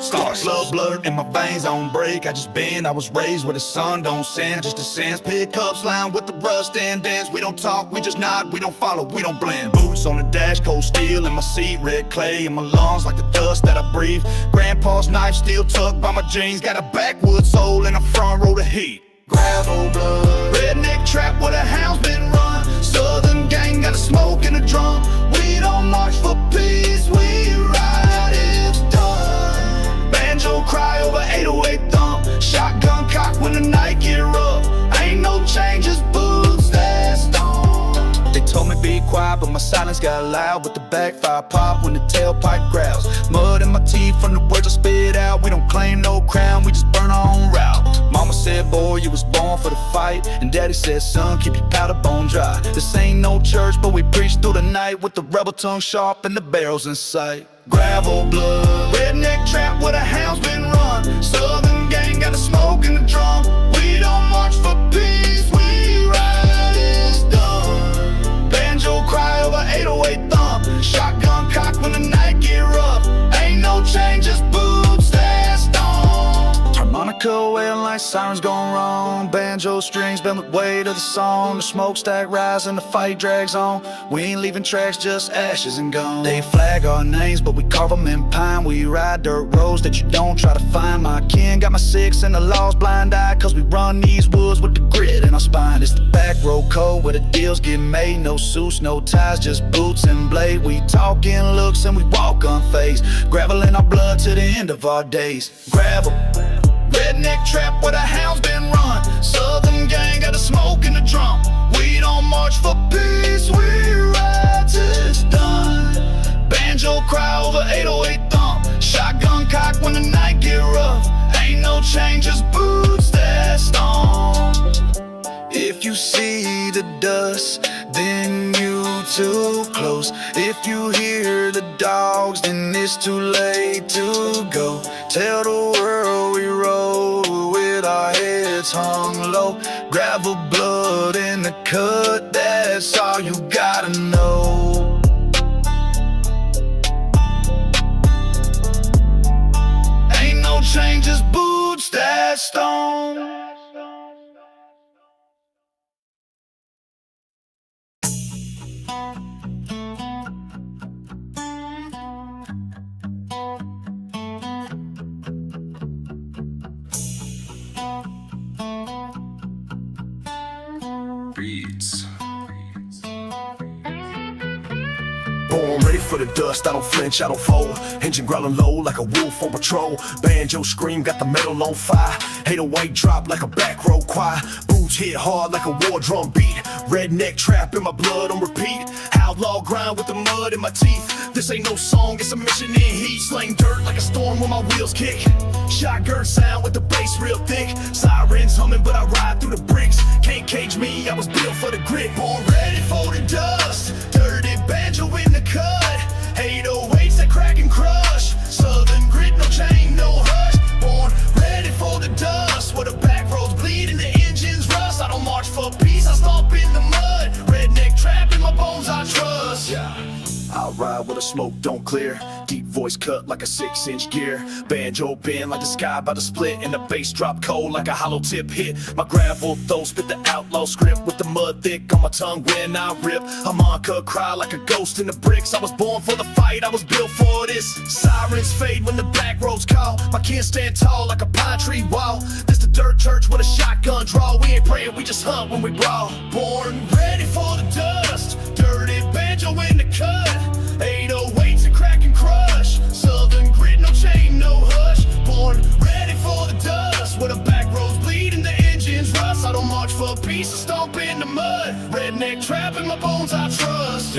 Stars, blood in my veins on break. I was raised where the sun don't send. Just a sense, pickups line with the rust and dance. We don't talk, we just nod, we don't follow, we don't blend. Boots on the dash, cold steel in my seat. Red clay in my lungs like the dust that I breathe. Grandpa's knife still tucked by my jeans. Got a backwoods soul in the front row to heat. Gravel blood, redneck trap where the hounds been run. Southern gang got a smoke in the drum. We don't march for peace, we ride, it's done. Banjo cry over 808 thump. Shotgun cock when the night get rough. Ain't no changes, boots that stone. They told me be quiet, but my silence got loud. With the backfire pop when the tailpipe growls. Mud in my teeth from the words I spit out. We don't claim no crown, we just burn our own route. Mama said, boy, you was born for the fight. And daddy said, son, keep your powder bone dry. This ain't no church, but we preach through the night. With the rebel tongue sharp and the barrels in sight. Gravel blood, redneck trap where the hounds been run. Southern gang got a smoke in the drum. We don't march for peace, we ride, it's done. Banjo cry over 808 thump. Shotgun cock when the night get rough. Ain't no changes, boots that stone. Harmonica wailing like sirens gone wrong. Banjo strings bend with weight of the song. The smokestack rise and the fight drags on. We ain't leaving tracks, just ashes and gone. They flag our names, but we carve them in pine. We ride dirt roads that you don't try to find. My kin got my six and the law's blind eye. Cause we run these woods with the grit in our spine. It's the back road code where the deals get made. No suits, no ties, just boots and blade. We talking looks and we walk unfazed. Gravel in our blood to the end of our days. Gravel, redneck trap where the hounds been run. Southern gang got a smoke in the drum. We don't march for peace, we ride till it's done. Banjo cry over 808 thump. Shotgun cock when the night get rough. Ain't no changes, boots that stone. If you see the dust, then you too close. If you hear the dogs, then it's too late to go. Tell the world we roll with our heads hung low. Gravel blood in the cut, that's all you gotta know. Ain't no changes, boots that stone. Beats. Born ready for the dust, I don't flinch, I don't fold. Engine growling low like a wolf on patrol. Banjo scream, got the metal on fire. 808 drop like a back row choir. Boots hit hard like a war drum beat. Redneck trap in my blood on repeat. Outlaw grind with the mud in my teeth. This ain't no song, it's a mission in heat. Slang dirt like a storm when my wheels kick. Shotgun sound with the bass real thick. Sirens humming but I ride through the bricks. Can't cage me, I was built for the grit. Born ready for the dust. Dirty banjo in the cut. 808s that crack and crush. Southern grit, no chain, no hush. Born ready for the dust. Where the back roads bleed and the engines rust. I don't march for peace, I stomp in the mud. Redneck trap in my bones I trust. I'll ride where the smoke don't clear. Deep voice cut like a 6-inch gear. Banjo bend like the sky by the split. And the bass drop cold like a hollow tip hit. My gravel though spit the outlaw script. With the mud thick on my tongue when I rip. Harmonica cry like a ghost in the bricks. I was born for the fight, I was built for this. Sirens fade when the back roads call. My kin stand tall like a pine tree wall. This the dirt church with a shotgun draw. We ain't praying, we just hunt when we brawl. Born ready for the dust. Dirty banjo in the cut. 808s to crack and crush. Southern grit, no chain, no hush. Born ready for the dust. Where the back roads bleed and the engines rust. I don't march for peace, I stomp in the mud. Redneck trap in my bones I trust.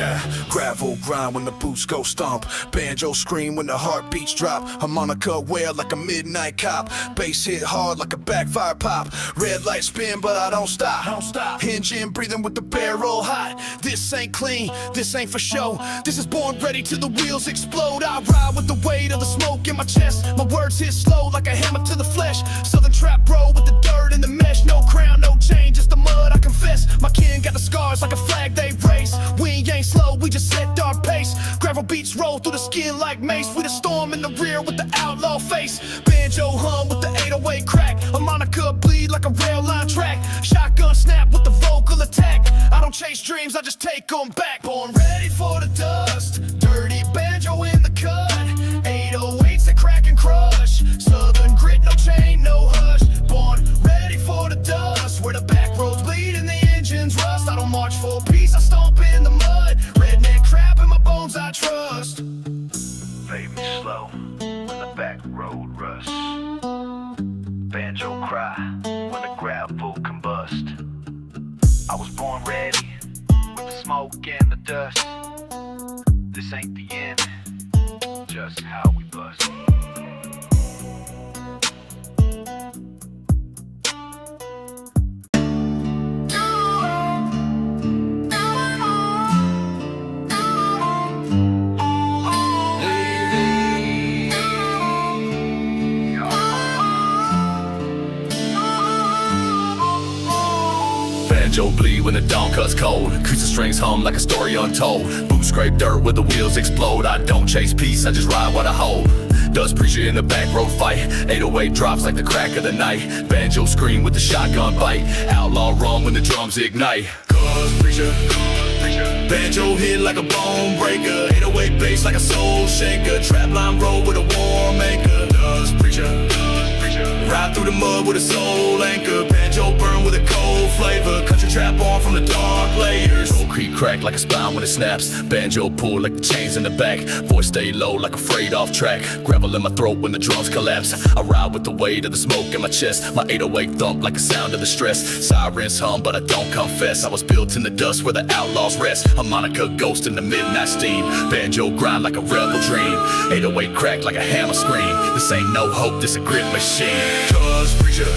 Gravel grind when the boots go stomp. Banjo scream when the heartbeats drop. Harmonica wail like a midnight cop. Bass hit hard like a backfire pop. Red light spin but I don't stop. Engine breathing with the barrel hot. This ain't clean, this ain't for show. This is born ready till the wheels explode. I ride with the weight of the smoke in my chest. My words hit slow like a hammer to the flesh. Southern trap bro with the dirt and the mesh. No crown, no chain, just the mud I confess. My kin got the scars like a flag they race. We ain't slow, we just set our pace. Gravel beats roll through the skin like mace. We the storm in the rear clear with the outlaw face. Banjo hum with the 808 crack. Harmonica bleed like a rail line track. Shotgun snap with the vocal attack. I don't chase dreams, I just take them back. Born ready for the dust. Dirty banjo in the cut. 808s that crack and crush. Southern grit, no chain, no hush. Born ready for the dust. Where the back roads bleed and the engines rust. I don't march for peace, I stomp in the mud. Redneck crap in my bones I trust. Play me slow when the back road rush. Banjo cry when the gravel combust. I was born ready with the smoke and the dust. This ain't the end, just how we bust. Banjo bleed when the dawn cuts cold. Acoustic strings hum like a story untold. Boots scrape dirt where the wheels explode. I don't chase peace, I just ride what I hold. Dust preacher in the back road fight. 808 drops like the crack of the night. Banjo scream with the shotgun bite. Outlaw run when the drums ignite. Cuz preacher, banjo hit like a bone breaker. 808 bass like a soul shaker. Trap line roll with a war maker. Dust preacher, ride through the mud with a soul anchor. Banjo burn with a cold flavor. Country trap on from the dark layers. Old creek crack like a spine when it snaps. Banjo pull like the chains in the back. Voice stay low like a freight off track. Gravel in my throat when the drums collapse. I ride with the weight of the smoke in my chest. My 808 thump like a sound of the stress. Sirens hum but I don't confess. I was built in the dust where the outlaws rest. Harmonica ghost in the midnight steam. Banjo grind like a rebel dream. 808 crack like a hammer scream. This ain't no hope, this a grit machine. Cuz preacher,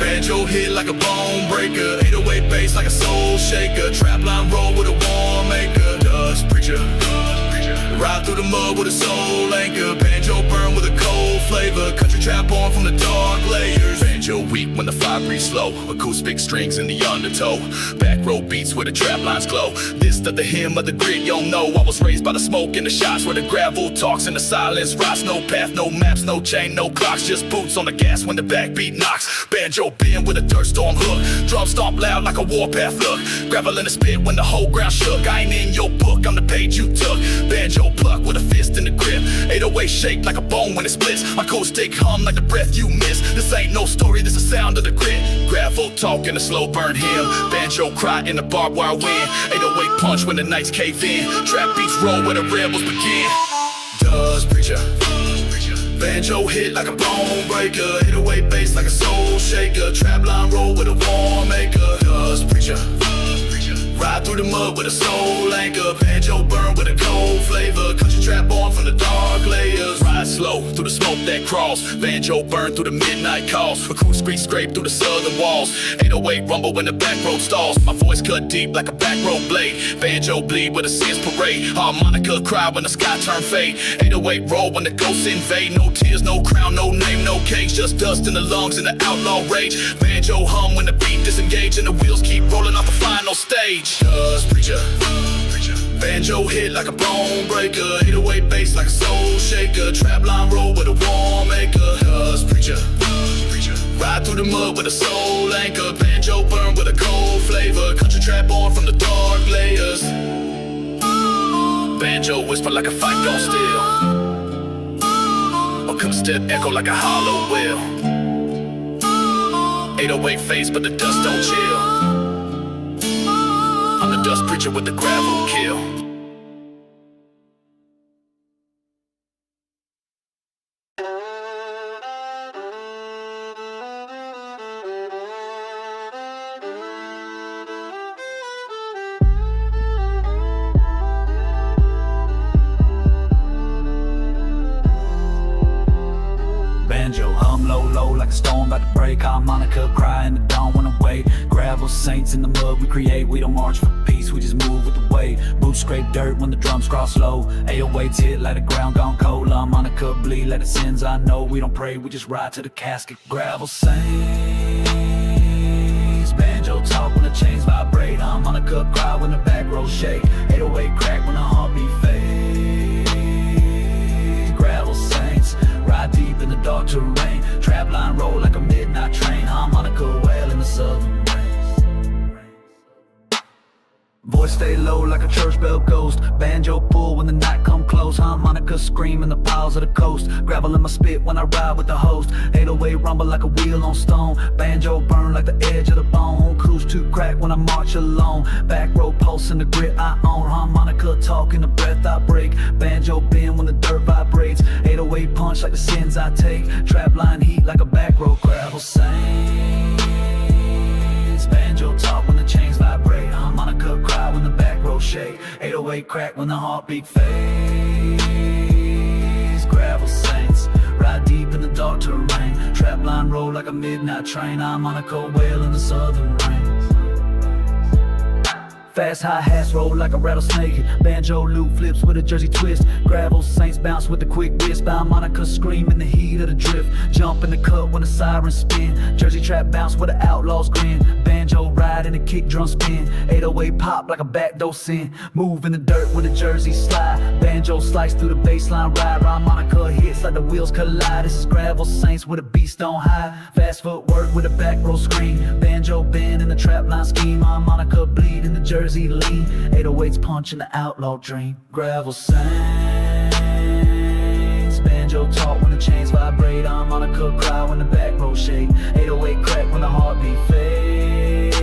banjo hit like a bone breaker. 808 bass like a soul shaker. Trap line roll with a war maker. Dust preacher, ride through the mud with a soul anchor. Banjo burn with a cold flavor. Country trap on from the dark layers. Banjo weak when the fire breathes slow. Acoustic strings in the undertow. Back row beats where the trap lines glow. This the hymn of the grit, you don't know. I was raised by the smoke and the shots where the gravel talks and the silence rocks. No path, no maps, no chain, no clocks. Just boots on the gas when the backbeat knocks. Banjo bend with a dirt storm hook. Drum stomp loud like a warpath look. Gravel in the spit when the whole ground shook. I ain't in your book, I'm the page you took. Banjo pluck with a fist in the grip. 808 shake like a bone when it splits. Acoustic hum like the breath you miss. This ain't no story, this the sound of the grit. Gravel talk in a slow burn hymn. Banjo cry in the barbed wire wind. 808 punch when the nights cave in. Trap beats roll where the rebels begin. Dust preacher, banjo hit like a bone breaker. 808 bass like a soul shaker. Trap line roll with a war maker. Dust preacher, ride through the mud with a soul anchor. Banjo burn with a cold flavor. Country trap on from the dark layers. Ride slow through the smoke that crawls. Banjo burn through the midnight calls. Acoustic scrape through the southern walls. 808 rumble when the back road stalls. My voice cut deep like a back road blade. Banjo bleed with a sins parade. Harmonica cry when the sky turn fade. 808 roll when the ghosts invade. No tears, no crown, no name, no cage. Just dust in the lungs and the outlaw rage. Banjo hum when the beat disengage and the wheels keep rolling off the final stage. Dust preacher, banjo hit like a bone breaker. 808 bass like a soul shaker. Trap line roll with a war maker. Dust preacher, ride through the mud with a soul anchor. Banjo burn with a cold flavor. Country trap on from the dark layers. Banjo whisper like a fight gon' steal. Acoustic step echo like a hollow wheel. 808 face but the dust don't chill. I'm the dust preacher with the gravel kill. Banjo hum low, low like a storm about to break. Harmonica cry in the dawn when I wait. Gravel saints in the mud we create. We don't march for peace, we just move with the weight. Boots scrape dirt when the drums cross low. 808s hit like the ground gone cold. Harmonica bleed like the sins I know. We don't pray, we just ride to the casket. Gravel saints. Banjo talk when the chains vibrate. Harmonica cry when the back rows shake. 808 crack when the heartbeat fade. Gravel saints. voice stay low like a church bell ghost. Banjo pull when the night come close. Harmonica scream in the piles of the coast. Gravel in my spit when I ride with the host. 808 rumble like a wheel on stone. Banjo burn like the edge of the bone. Cruise to crack when I march alone. Back row pulse in the grit I own. Harmonica talk in the breath I break. Banjo bend when the dirt vibrates. 808 punch like the sins I take. Trap line heat like a back row. Gravel saints. Banjo talk when the chains vibrate. Harmonica cry when the back row shake. 808 crack when the heartbeat fades. Gravel saints ride deep in the dark terrain. Trap line roll like a midnight train. Harmonica wail in the southern rains. Fast hi-hats roll like a rattlesnake. Banjo loop flips with a Jersey twist. Gravel saints bounce with a quick wrist. Harmonica scream in the heat of the drift. Jump in the cut when the sirens spin. Jersey trap bounce with the outlaws grin. Banjo ride and the kick drum spin. 808 pop like a backdoor sin. Move in the dirt with a Jersey slide. Banjo slice through the baseline ride. Harmonica hits like the wheels collide. This is gravel saints with a beast on high. Fast footwork with a back row screen. Banjo bend in the trap line scheme. Harmonica bleed in the Jersey lean. 808's punch in the outlaw dream. Gravel saints. Banjo talk when the chains vibrate. Harmonica cry when the back row shake. 808 crack when the heartbeat fades.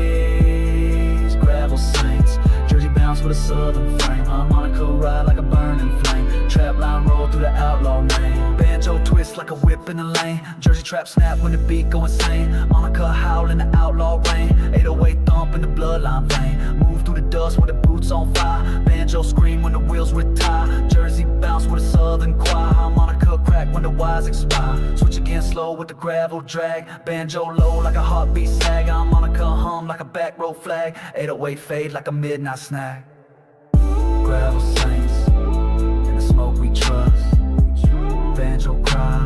Gravel saints. Jersey bounce with a southern frame. Harmonica ride like a burning flame. Trap line roll through the outlaw name. Banjo twist like a whip in the lane. Jersey trap snap when the beat go insane. Harmonica howl in the outlaw rain. 808 thump in the bloodline vein. Move through the dust with the boots on fire. Banjo scream when the wheels retire. Jersey bounce with a southern choir. Harmonica crack when the wires expire. Switch again slow with the gravel drag. Banjo low like a heartbeat sag. Harmonica hum like a back row flag. 808 fade like a midnight snack. Gravel saints, in the smoke we trust. Banjo cry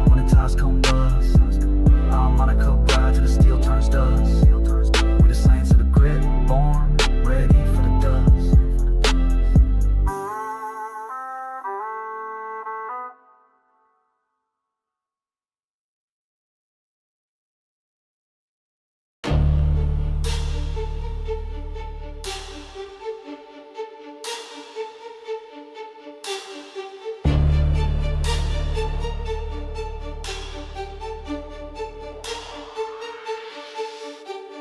when the ties come bust. Harmonica ride till the steel turns dust. We the saints of the grit, born ready for the dust.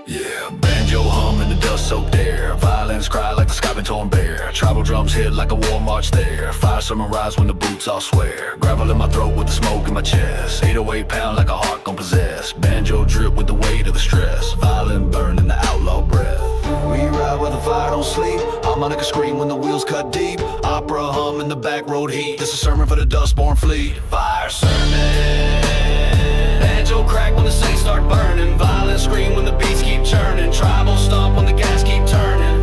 Yeah, banjo hum in the dust soaked air. Violins cry like the sky been torn bare. Tribal drums hit like a war march there. Fire summer rise when the boots all swear. Gravel in my throat with the smoke in my chest. 808 pound like a heart gon' possess. Banjo drip with the weight of the stress. Violin burn in the outlaw breath. We ride where the fire don't sleep. Harmonica scream when the wheels cut deep. Opera hum in the back road heat. This a sermon for the dust-born fleet. Fire sermon. Banjo crack when the saints start burning. Violin scream when the beats keep churning. Tribal stomp when the gas keep turning.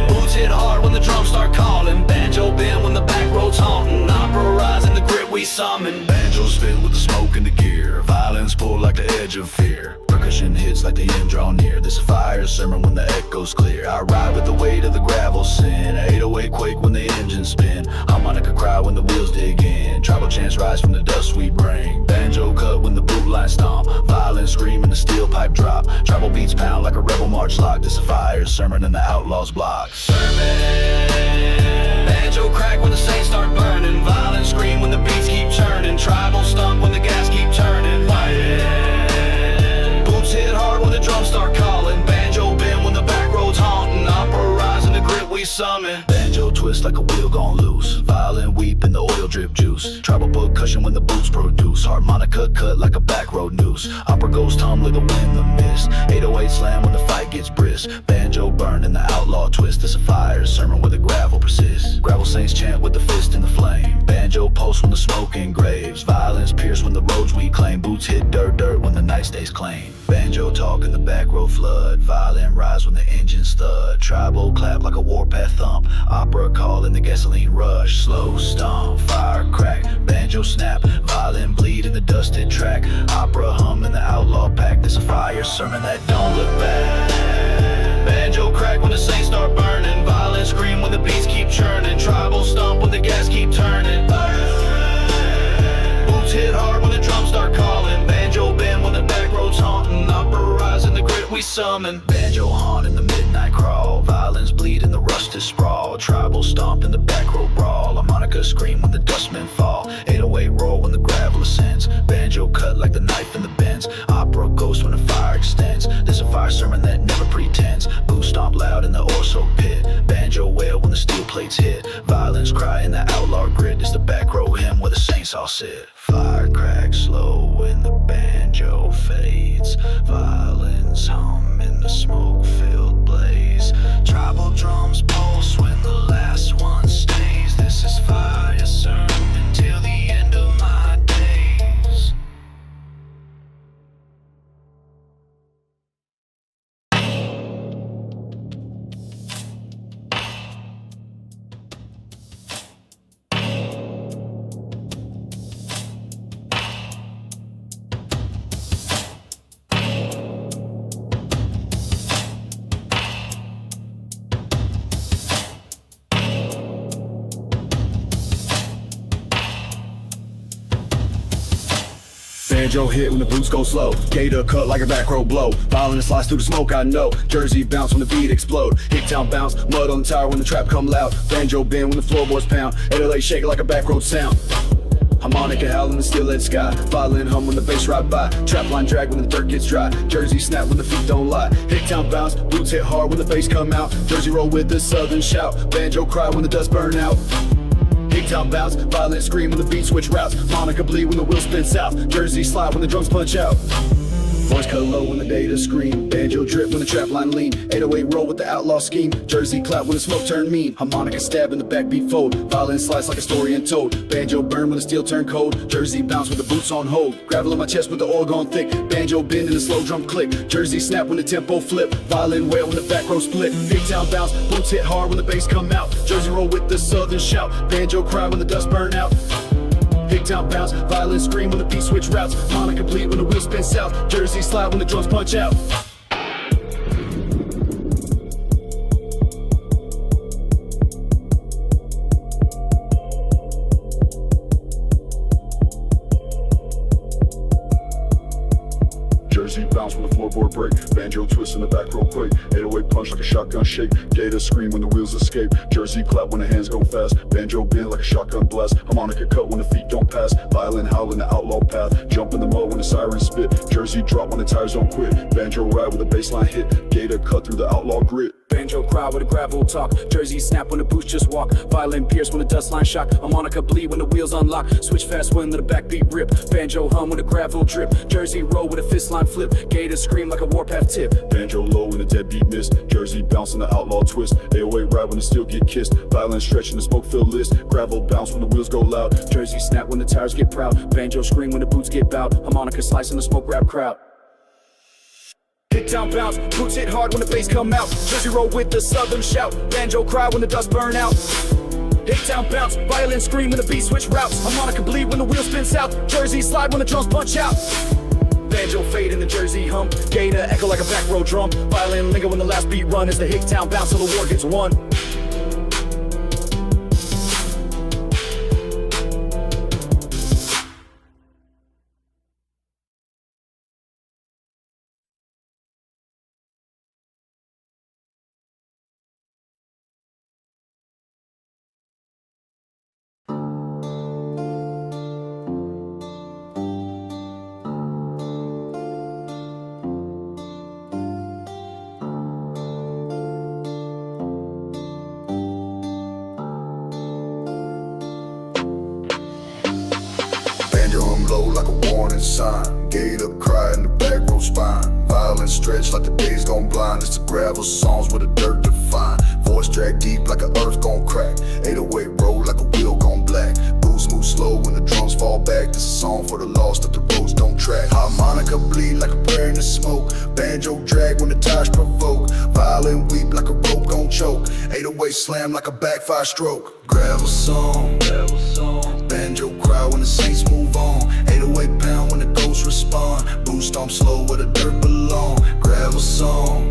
Boots hit hard when the drums start calling. Banjo bend when the back road's haunting. Opera rise in the grit we summon. Banjo spit with the smoke in the gear. Violins pull like the edge of fear. Percussion hits like the end draw near. This a fire sermon when the echoes clear. I ride with the weight of the gravel sin. 808 quake when the engines spin. Harmonica cry when the wheels dig in. Tribal chants rise from the dust we bring. Banjo cut when the boot line stomp. Violin scream and the steel pipe drop. Tribal beats pound like a rebel march lock. This a fire sermon in the outlaws block. Sermon. Banjo crack when the saints start burning. Violin scream when the beats keep churning. Tribal stomp when the gas keep turning. Boots hit hard when the drums start calling. Banjo bend when the back road's haunting. Opera rise in the grit we summon. Banjo twist like a wheel gone loose. Violin weep in the oil drip juice. Tribal percussion when the boots produce. Harmonica cut like a back road noose. Opera goes tumbling the wind, the mist. 808 slam when the fight gets brisk. Banjo burn in the outlaw twist. This a fire sermon where the gravel persists. Gravel saints chant with the fist in the flame. Banjo post when the smoke engraves. Violins pierce when the roads we claim. Boots hit dirt when the night stays clean. Banjo talk in the back road flood. Violin rise when the engine stud. Tribal clap like a warpath thump. Opera call in the gasoline rush. Slow stomp, fire crack. Banjo snap, violin bleed in the dusted track. Opera hum in the outlaw pack. This a fire sermon that don't look bad. Banjo crack when the saints start burning. Violin scream when the beats keep churning. Tribal stomp when the gas keep turning. Boots hit hard when the drums start calling. Banjo bend when the back road's haunting. Opera rise in the grit we we summon. Banjo haunt in the midnight crawl, violins bleed in the rusted sprawl, tribal stomp in the back row brawl, harmonica scream when the dustmen fall, 808 roll when the gravel ascends, banjo cut like the knife in the bends, opera ghost when the fire extends. There's a fire sermon that never pretends, boot stomp loud in the ore-soaked pit, banjo wail when the steel plates hit, violins cry in the outlaw grit. It's the back row hymn where the saints all sit. Fire cracks slow when the banjo fades, violins hum in the smoke-filled blaze, tribal drums pulse when the last one stays. This is fire sermon till the end of my days. Banjo hit when the boots go slow, gator cut like a back row blow, violin slice through the smoke I know, Jersey bounce when the beat explode, Hicktown bounce, mud on the tire when the trap come loud, banjo bend when the floorboards pound, 808 shake like a back road sound, harmonica howl in the steel-lit sky, violin hum when the bass ride by, trap line drag when the dirt gets dry, Jersey snap when the feet don't lie, Hicktown bounce, boots hit hard when the bass come out, Jersey roll with the southern shout, banjo cry when the dust burn out. Hicktown bounce, violent scream when the beat switch routes, harmonica bleed when the wheel spins south, Jersey slide when the drums punch out. Voice cut low when the data scream, banjo drip when the trap line lean, 808 roll with the outlaw scheme, Jersey clap when the smoke turn mean, harmonica stab when the backbeat fold, violin slice like a story untold, banjo burn when the steel turn cold, Jersey bounce with the boots on hold, gravel in my chest with the oil gone thick, banjo bend and the slow drum click, Jersey snap when the tempo flip, violin wail when the back row split, Hicktown bounce, boots hit hard when the bass come out, Jersey roll with the southern shout, banjo cry when the dust burn out. Hicktown bounce, violin scream when the beat switch routes, harmonica bleed when the wheel spins south, Jersey slide when the drums punch out. Jersey bounce when the floorboard break, banjo twist in the back row quake, 808 punch like a shotgun shake, gator scream when the wheels escape, Jersey clap when the hands go fast, banjo bend like a shotgun blast, harmonica cut when the feet don't pass, violin howl in the outlaw path, jump in the mud when the sirens spit, Jersey drop when the tires don't quit, banjo ride with the baseline hit, gator cut through the outlaw grit. Banjo cry with a gravel talk, Jersey snap when the boots just walk, violin pierce when the dust line shock, harmonica bleed when the wheels unlock, switch fast when the backbeat rip, banjo hum when the gravel drip, Jersey roll with a fist line flip, gator scream like a warpath tip, banjo low when the deadbeat miss, Jersey bounce in the outlaw twist, 808 ride when the steel get kissed, violin stretch in the smoke filled list, gravel bounce when the wheels go loud, Jersey snap when the tires get proud, banjo scream when the boots get bowed, harmonica slice in the smoke rap crowd. Hicktown bounce, boots hit hard when the bass come out, Jersey roll with the southern shout, banjo cry when the dust burn out. Hicktown bounce, violin scream when the beat switch routes, harmonica bleed when the wheel spins south, Jersey slide when the drums punch out. Banjo fade in the Jersey hum, gator echo like a back row drum, violin linger when the last beat run, as the Hicktown bounce till the war gets won. Low like a warning sign, gator cry in the back row spine, violin stretch like the days gone blind, it's the gravel songs with the dirt define, voice drag deep like a earth gon' crack, 808 roll like a wheel gone black, boots move slow when the drums fall back, this a song for the lost that the roads don't track, harmonica bleed like a prayer in the smoke, banjo drag when the tires provoke, violin weep like a rope gon' choke, 808 slam like a backfire stroke, gravel song, banjo cry when the saints move on, 808 pound when the ghosts respond, boot stomp slow where the dirt belong, gravel song,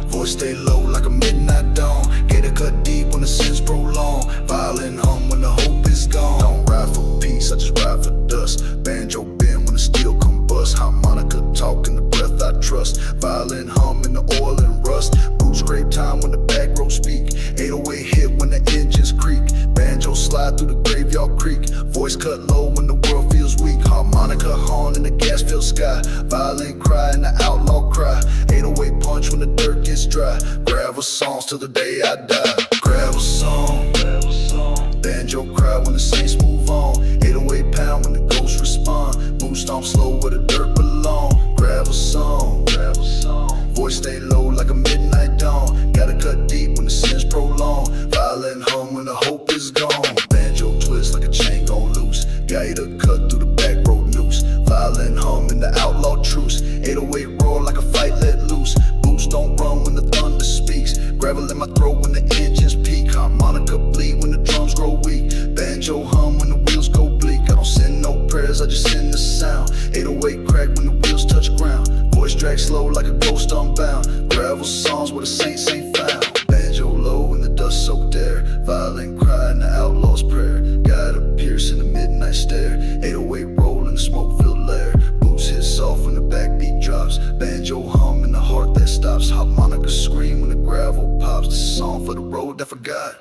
voice stay low like a midnight dawn, gator cut deep when the sins prolong, violin hum when the hope is gone, don't ride for peace, I just ride for dust, banjo bend when the steel combust, harmonica talk in the breath I trust. trust. Violin hum in the oil and rust. Boot scrape time when the back row speak. 808 hit when the engines creak. Banjo slide through the graveyard creek. Voice cut low when the world feels weak. Harmonica horn in the gas filled sky. Violin cry and the outlaw cry. 808 punch when the dirt gets dry. Gravel songs till the day I die. Gravel song, gravel song. Banjo cry when the saints move on. 808 pound when the ghosts respond. Boom stomp slow where the dirt belong. Gravel song, gravel song. Voice stay low like a midnight dawn. Gotta cut deep when the sins prolong. Violin hum when the hope is gone. Banjo twist like a chain gon' loose. Gator cut through the back road noose. Violin hum in the outlaw truce. 808 roar like a fight let loose. Boots don't run when the thunder speaks. Gravel in my throat when the engines peak. Harmonica bleed when the drums grow weak. Banjo hum when the wheels go bleak. I don't send no prayers, I just send the sound. 808 crack when the wheels touch ground. Voice drag slow like a ghost unbound. Gravel songs where the saints ain't found. Banjo low in the dust soaked air. Violin cry in the outlaw's prayer. God appears in the midnight stare. 808 roll in the smoke filled lair. Boots hit soft when the backbeat drops. Banjo hum in the heart that stops. Harmonica scream when the gravel pops. This is a song for the road that forgot.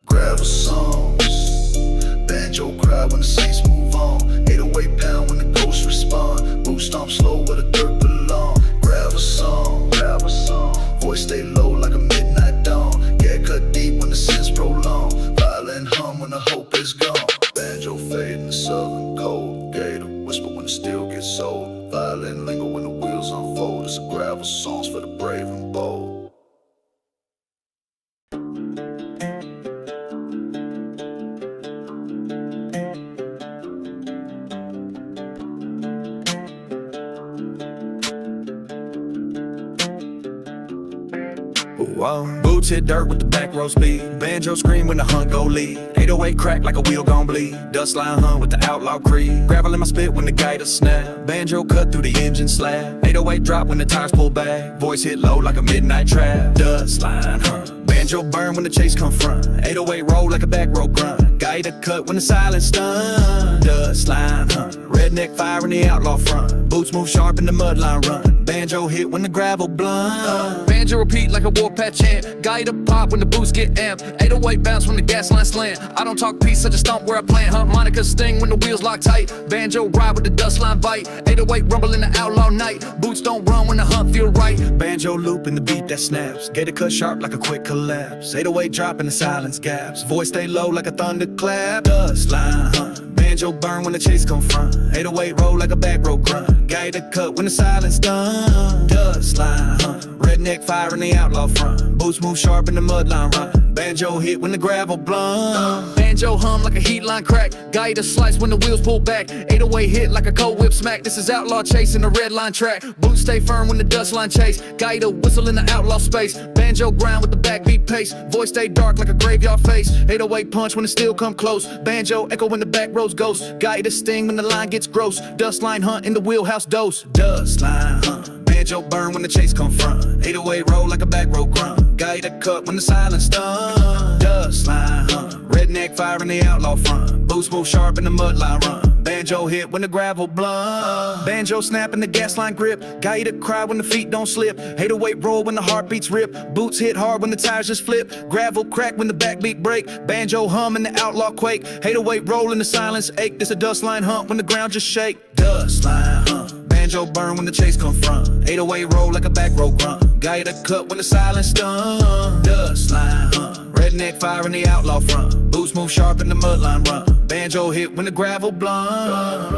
Gravel songs. Banjo cry when the saints move on. 808 pound when the ghosts respond. Boot stomp slow where the dirt belong. Gravel song, gravel song. Voice stay low like a midnight dawn. Get cut deep when the sins prolong. Violin hum when the hope is gone. Banjo fade in the southern cold. Gator whisper when the steel gets old. Violin linger when the wheels unfold. It's a gravel songs for the brave and bold. Whoa. Boots hit dirt with the back row speed. Banjo scream when the hunt go lead. 808 crack like a wheel gon' bleed. Dust line hunt with the outlaw creed. Gravel in my spit when the gator snap. Banjo cut through the engine slab. 808 drop when the tires pull back. Voice hit low like a midnight trap. Dust line hunt. Banjo burn when the chase come front. 808 roll like a back row grunt. Gator cut when the silence stun. Dust line hunt. Redneck fire in the outlaw front. Boots move sharp in the mud line run. Banjo hit when the gravel blunt. Banjo repeat like a warpath chant. Gator pop when the boots get amped. 808 bounce when the gas line slant. I don't talk peace, I just stomp where I plant. Harmonica sting when the wheels lock tight. Banjo ride with the dust line bite. 808 rumble in the outlaw night. Boots don't run when the hunt feel right. Banjo loop in the beat that snaps. Gator cut sharp like a quick collapse. 808 drop in the silence gaps. Voice stay low like a thunderclap. Dust line hunt. Banjo burn when the chase come front. 808 roll like a back row grunt. Gator cut when the silence done. Dust line hunt. Redneck fire in the outlaw front. Boots move sharp in the mud line run. Banjo hit when the gravel blunt. Banjo hum like a heat line crack. Gator slice when the wheels pull back. 808 hit like a cold whip smack. This is outlaw chasing the red line track. Boots stay firm when the dust line chase. Gator whistle in the outlaw space. Banjo grind with the backbeat pace. Voice stay dark like a graveyard face. 808 punch when the steel come close. Banjo echo when the back rows ghost. Gator sting when the line gets gross. Dust line hunt in the wheelhouse dose. Dust line hunt. Banjo burn when the chase come front. 808 roll like a back row grunt. Gator cut when the silence done. Dust line hunt. Redneck fire in the outlaw front. Boots move sharp in the mud line run. Banjo hit when the gravel blunt. Banjo snap in the gas line grip. Gator cry when the feet don't slip. 808 roll when the heartbeats rip. Boots hit hard when the tires just flip. Gravel crack when the backbeat break. Banjo hum in the outlaw quake. 808 roll in the silence ache. This a dust line hunt when the ground just shake. Dust line hunt. Banjo burn when the chase come front. 808 roll like a back row grunt. Gator cut when the silence done. Dust line hunt. Redneck fire in the outlaw front. Boots move sharp in the mud line run. Banjo hit when the gravel blunt.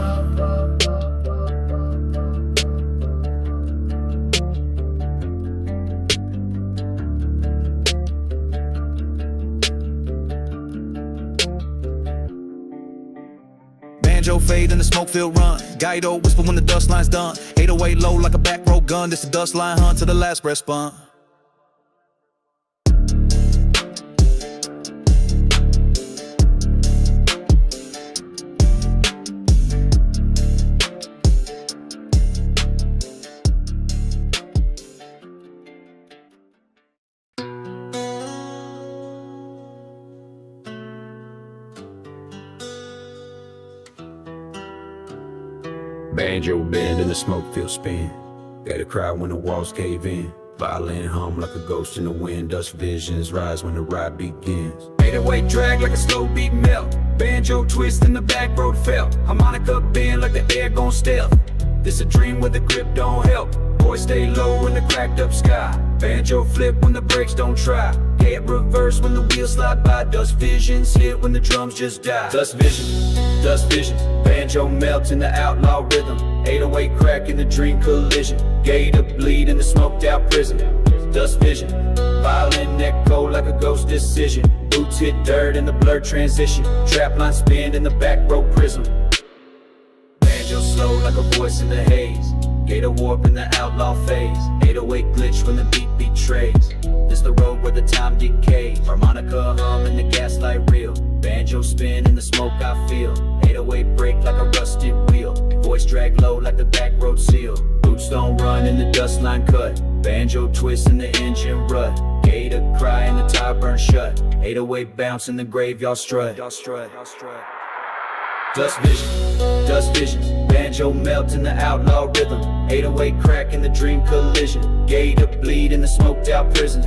Banjo fade in the smoke-filled run. Gaito whisper when the dust line's done. 808 low like a back row gun. This the dust line hunt to the last breath spun. Banjo bend and the smoke field spin. Gotta cry when the walls cave in. Violin hum like a ghost in the wind. Dust visions rise when the ride begins. 808 drag like a slow beat melt. Banjo twist in the back road felt. Harmonica bend like the air gon' stealth. This a dream where the grip don't help. Boys stay low in the cracked up sky. Banjo flip when the brakes don't try. Head reverse when the wheels slide by. Dust visions hit when the drums just die. Dust visions. Banjo melts in the outlaw rhythm. 808 crack in the dream collision. Gator bleed in the smoked out prison. Dust vision. Violin echo like a ghost decision. Boots hit dirt in the blurred transition. Trap line spin in the back row prism. Banjo slow like a voice in the haze. Gator warp in the outlaw phase. 808 glitch when the beat betrays. This the road where the time decays. Harmonica hum and the gaslight reel. Banjo spin in the smoke I feel. 808 break like a rusted wheel. Voice drag low like the back road seal. Boots don't run in the dust line cut. Banjo twist in the engine rut. Gator cry and the tire burn shut. 808 bounce in the graveyard strut. Dust vision, banjo melt in the outlaw rhythm. 808 crack in the dream collision. Gator bleed in the smoked out prison.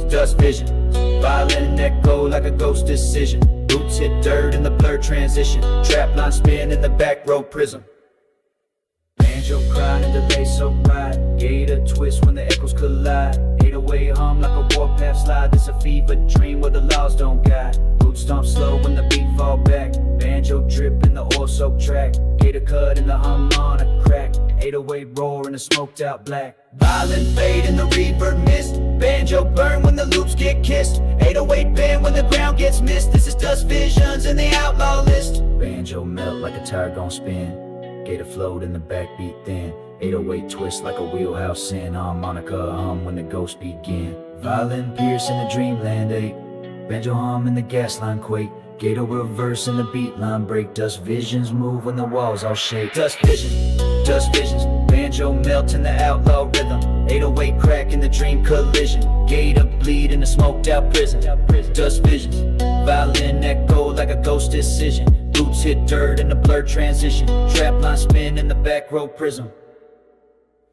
Dust vision, violin echo like a ghost decision. Boots hit dirt in the blurred transition. Trap line spin in the back row prism. Banjo cry and the bass so bright. Gator twist when the echoes collide. 808 hum like a warpath slide. This a fever dream where the laws don't guide. Boots stomp slow when the beat fall back. Banjo drip in the oil soaked track. Gator cut in the hum on a crack. 808 roar in the smoked out black. Violin fade in the reverb mist. Banjo burn when the loops get kissed. 808 bend when the ground gets missed. This is dust visions in the outlaw list. Banjo melt like a tire gon' spin. Gator float in the backbeat thin. 808 twist like a wheelhouse in. Harmonica hum when the ghosts begin. Violin pierce in the dreamland ache. Banjo hum in the gas line quake. Gator reverse in the beat line break. Dust visions move when the walls all shake. Dust visions, banjo melt in the outlaw rhythm. 808 crack in the dream collision. Gator bleed in the smoked out prison. Dust visions, violin echo like a ghost decision. Boots hit dirt in the blurred transition. Trap line spin in the back row prism.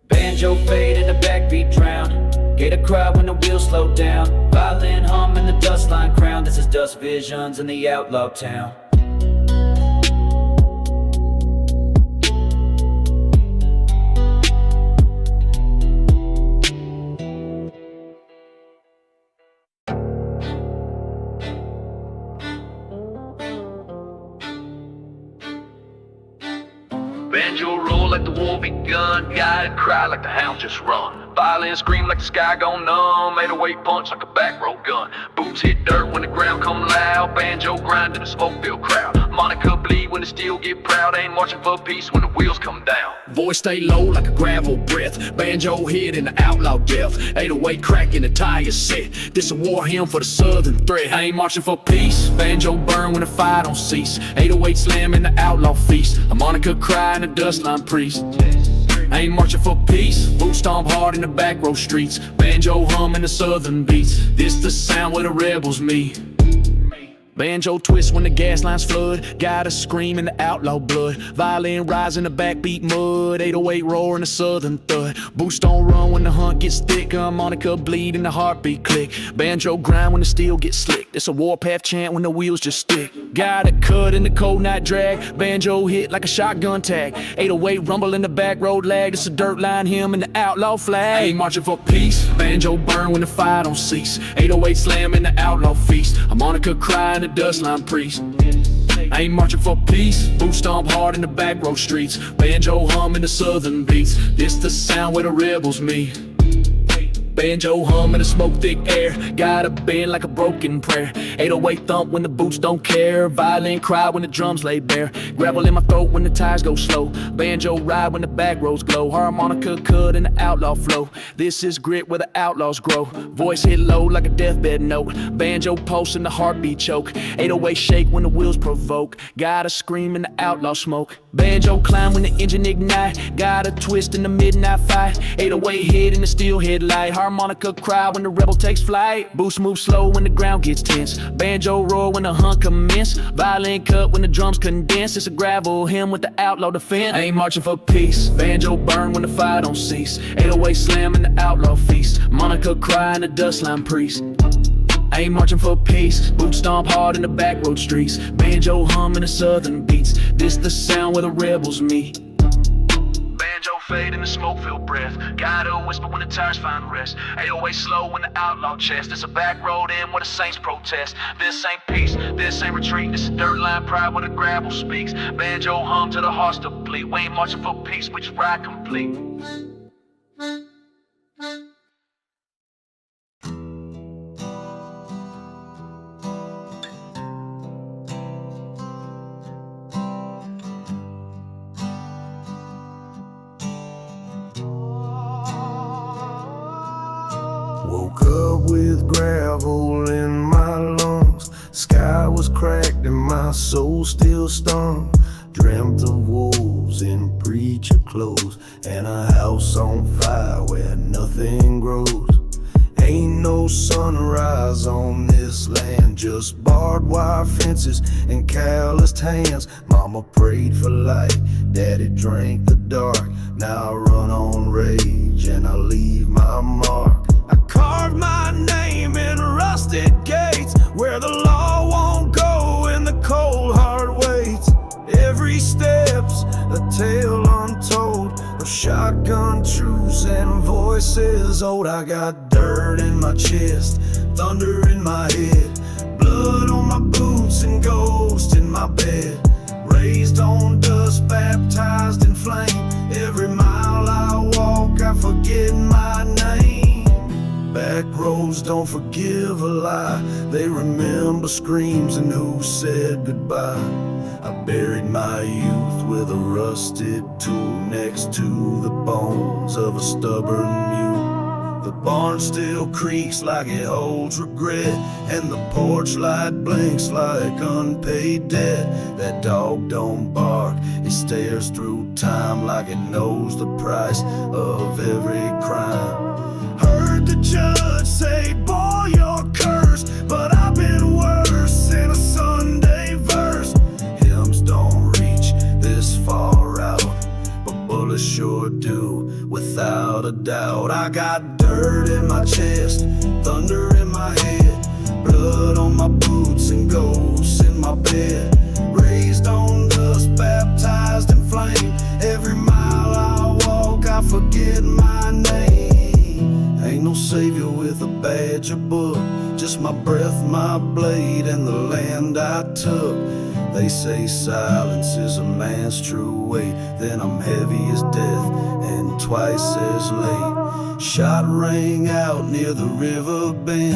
Banjo fade in the backbeat drown. Gator cry when the wheels slow down. Violin hum in the dust line crown. This is dust visions in the outlaw town. Banjo roll like the war begun. Guy cry like the hound just run. Violin scream like the sky gone numb. 808 punch like a back row gun. Boots hit dirt when the ground come loud. Banjo grind in the smoke-filled crowd. Monica bleed when the steel get proud. Ain't marching for peace when the wheels come down. Voice stay low like a gravel breath. Banjo hit in the outlaw death. 808 crack in the tire set. This a war hymn for the southern threat. I ain't marching for peace. Banjo burn when the fire don't cease. 808 slam in the outlaw feast. A Monica cry in the dust line priest. I ain't marching for peace. Boot stomp hard in the back row streets. Banjo hum in the southern beats. This the sound where the rebels meet. Banjo twist when the gas lines flood. Gotta scream in the outlaw blood. Violin rise in the backbeat mud. 808 roar in the southern thud. Boots don't run when the hunt gets thick. Harmonica bleed in the heartbeat click. Banjo grind when the steel gets slick. It's a warpath chant when the wheels just stick. Gotta cut in the cold night drag. Banjo hit like a shotgun tag. 808 rumble in the back road lag. It's a dirt line hymn in the outlaw flag. I ain't marching for peace. Banjo burn when the fire don't cease. 808 slam in the outlaw feast. Harmonica cry in the dust line priest. I ain't marching for peace. Boot stomp hard in the back row streets. Banjo hum in the southern beats. This the sound where the rebels meet. Banjo hum in the smoke thick air. Gotta bend like a broken prayer. 808 thump when the boots don't care. Violin cry when the drums lay bare. Gravel in my throat when the tires go slow. Banjo ride when the back roads glow. Harmonica cut in the outlaw flow. This is grit where the outlaws grow. Voice hit low like a deathbed note. Banjo pulse in the heartbeat choke. 808 shake when the wheels provoke. Gotta scream in the outlaw smoke. Banjo climb when the engine ignite. Got a twist in the midnight fight. 808 hit in the steel headlight. Harmonica cry when the rebel takes flight. Boost move slow when the ground gets tense. Banjo roar when the hunt commence. Violin cut when the drums condense. It's a gravel hymn with the outlaw defense. I ain't marching for peace. Banjo burn when the fire don't cease. 808 slam in the outlaw feast. Monica cry in the dust line priest. I ain't marching for peace. Boot stomp hard in the back road streets. Banjo hum in the southern beats. This the sound where the rebels meet. Banjo fade in the smoke-filled breath. Gotta whisper when the tires find rest. 808 slow when the outlaw chest. It's a back road in where the saints protest. This ain't peace, this ain't retreat. This is dirt line pride where the gravel speaks. Banjo hum till the hearts deplete. We ain't marching for peace, we just ride complete. Woke up with gravel in my lungs. Sky was cracked and my soul still stung. Dreamt of wolves in preacher clothes and a house on fire where nothing grows. Ain't no sunrise on this land, just barbed wire fences and calloused hands. Mama prayed for light, daddy drank the dark. Now I run on rage and I leave my mark. I carved my name in rusted gates where the law won't go and the cold heart waits. Every step's a tale untold of shotgun truths and voices old. I got dirt in my chest, thunder in my head, blood on my boots and ghost in my bed. Raised on dust, baptized in flame. Every mile I walk, I forget my name. Back roads don't forgive a lie. They remember screams and who said goodbye. I buried my youth with a rusted tool next to the bones of a stubborn mule. The barn still creaks like it holds regret, and the porch light blinks like unpaid debt. That dog don't bark, it stares through time like it knows the price of every crime. Heard the judge say, boy, you're cursed, but I've been worse in a Sunday verse. Hymns don't reach this far out, but bullets sure do, without a doubt. I got dirt in my chest, thunder in my head, blood on my boots and ghosts in my bed. Raised on dust, baptized in flame. Every mile I walk, I forget my name. Ain't no savior with a badge or book, just my breath, my blade, and the land I took. They say silence is a man's true weight. Then I'm heavy as death and twice as late. Shot rang out near the river bend.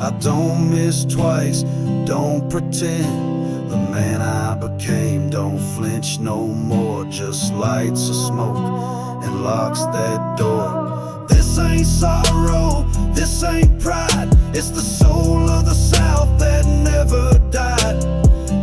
I don't miss twice, don't pretend. The man I became don't flinch no more, just lights a smoke and locks that door. This ain't sorrow, this ain't pride. It's the soul of the South that never died.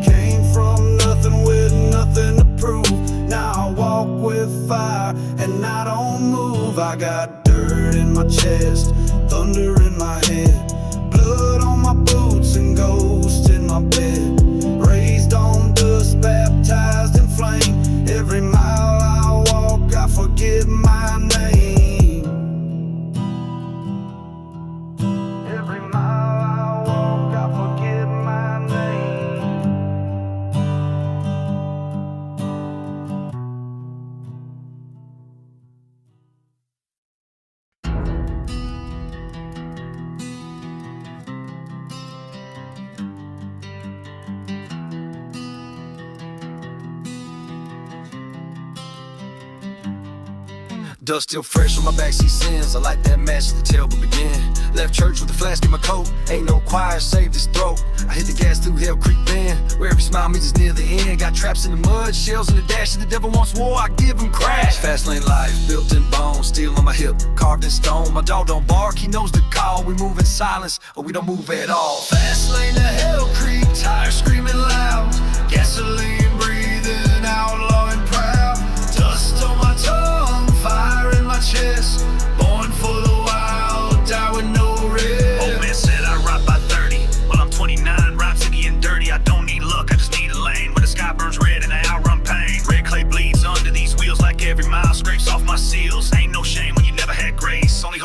Came from nothing with nothing to prove. Now I walk with fire and I don't move. I got dirt in my chest, thunder in my head, blood on my boots and ghosts in my bed. Raised on dust, baptized in flame. Every mile I walk, I forget my name. Every mile I walk, I forget my name. Dust still fresh on my backseat sins. I like that match to tell but begin. Left church with a flask in my coat. Ain't no choir, saved his throat. I hit the gas through Hell Creek Bend, where every smile meets us near the end. Got traps in the mud, shells in the dash. If the devil wants war, I give him crash. Fast lane life, built in bone, steel on my hip, carved in stone. My dog don't bark, he knows the call. We move in silence, or we don't move at all. Fast lane to Hell Creek, tires screaming loud. Gasoline breathing, outlaw and